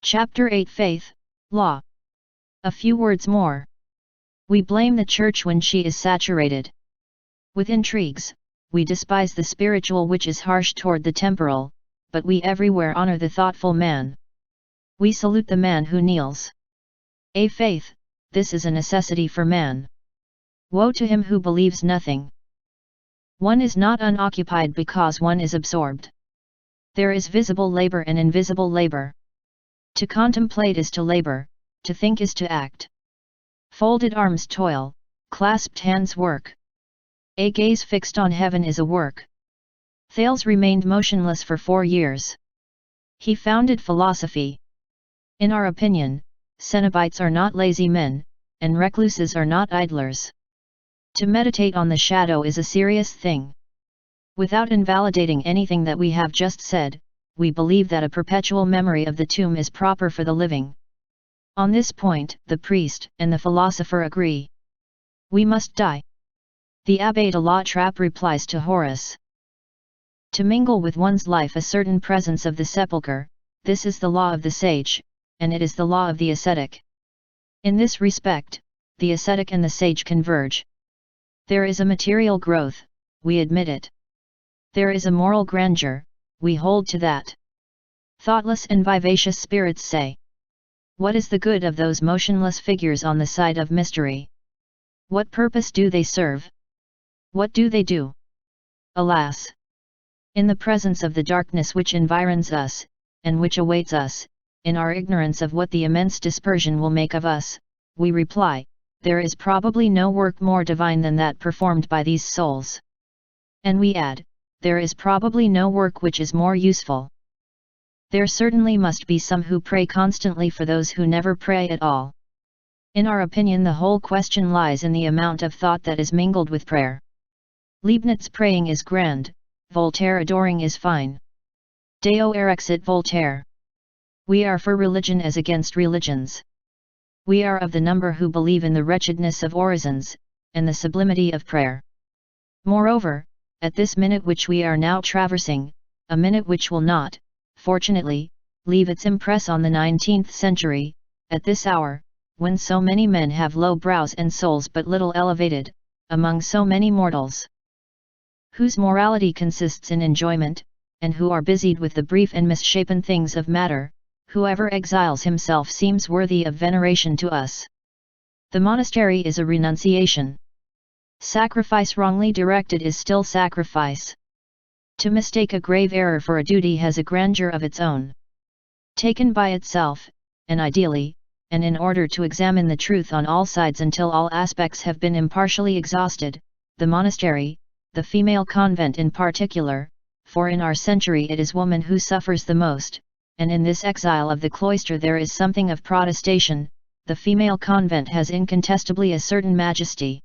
Chapter 8 Faith, Law. A few words more. We blame the Church when she is saturated with intrigues, we despise the spiritual which is harsh toward the temporal, but we everywhere honor the thoughtful man. We salute the man who kneels. A faith, this is a necessity for man. Woe to him who believes nothing. One is not unoccupied because one is absorbed. There is visible labor and invisible labor. To contemplate is to labor, to think is to act. Folded arms toil, clasped hands work. A gaze fixed on heaven is a work. Thales remained motionless for 4 years. He founded philosophy. In our opinion, cenobites are not lazy men, and recluses are not idlers. To meditate on the shadow is a serious thing. Without invalidating anything that we have just said, we believe that a perpetual memory of the tomb is proper for the living. On this point, the priest and the philosopher agree. We must die. The Abbé de la Trappe replies to Horace. To mingle with one's life a certain presence of the sepulchre, this is the law of the sage, and it is the law of the ascetic. In this respect, the ascetic and the sage converge. There is a material growth, we admit it. There is a moral grandeur, we hold to that. Thoughtless and vivacious spirits say, what is the good of those motionless figures on the side of mystery? What purpose do they serve? What do they do? Alas! In the presence of the darkness which environs us, and which awaits us, in our ignorance of what the immense dispersion will make of us, we reply, there is probably no work more divine than that performed by these souls. And we add, there is probably no work which is more useful. There certainly must be some who pray constantly for those who never pray at all. In our opinion, the whole question lies in the amount of thought that is mingled with prayer. Leibniz praying is grand, Voltaire adoring is fine. Deo erexit Voltaire. We are for religion as against religions. We are of the number who believe in the wretchedness of orisons, and the sublimity of prayer. Moreover, at this minute which we are now traversing, a minute which will not, fortunately, leave its impress on the 19th century, at this hour, when so many men have low brows and souls but little elevated, among so many mortals, whose morality consists in enjoyment, and who are busied with the brief and misshapen things of matter, whoever exiles himself seems worthy of veneration to us. The monastery is a renunciation. Sacrifice wrongly directed is still sacrifice. To mistake a grave error for a duty has a grandeur of its own. Taken by itself, and ideally, and in order to examine the truth on all sides until all aspects have been impartially exhausted, the monastery, the female convent in particular, for in our century it is woman who suffers the most, and in this exile of the cloister there is something of protestation, the female convent has incontestably a certain majesty.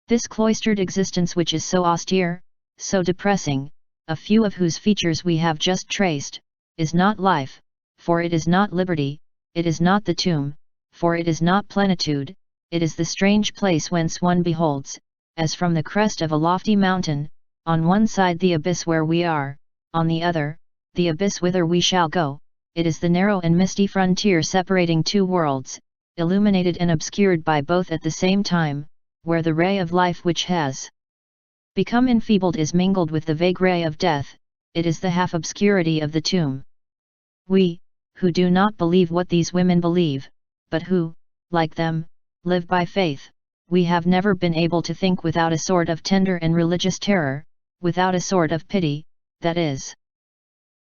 This cloistered existence which is so austere, so depressing, a few of whose features we have just traced, is not life, for it is not liberty, it is not the tomb, for it is not plenitude, it is the strange place whence one beholds, as from the crest of a lofty mountain, on one side the abyss where we are, on the other, the abyss whither we shall go, it is the narrow and misty frontier separating two worlds, illuminated and obscured by both at the same time, where the ray of life which has become enfeebled is mingled with the vague ray of death, it is the half-obscurity of the tomb. We, who do not believe what these women believe, but who, like them, live by faith, we have never been able to think without a sort of tender and religious terror, without a sort of pity, that is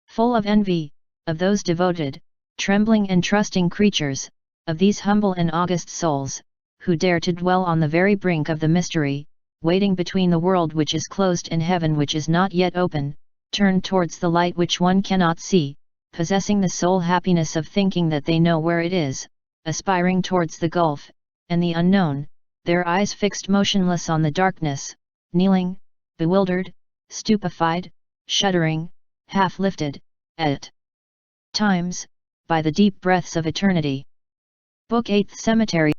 full of envy, of those devoted, trembling and trusting creatures, of these humble and august souls, who dare to dwell on the very brink of the mystery, waiting between the world which is closed and heaven which is not yet open, turned towards the light which one cannot see, possessing the sole happiness of thinking that they know where it is, aspiring towards the gulf, and the unknown, their eyes fixed motionless on the darkness, kneeling, bewildered, stupefied, shuddering, half-lifted, at times, by the deep breaths of eternity. Book 8th Cemetery.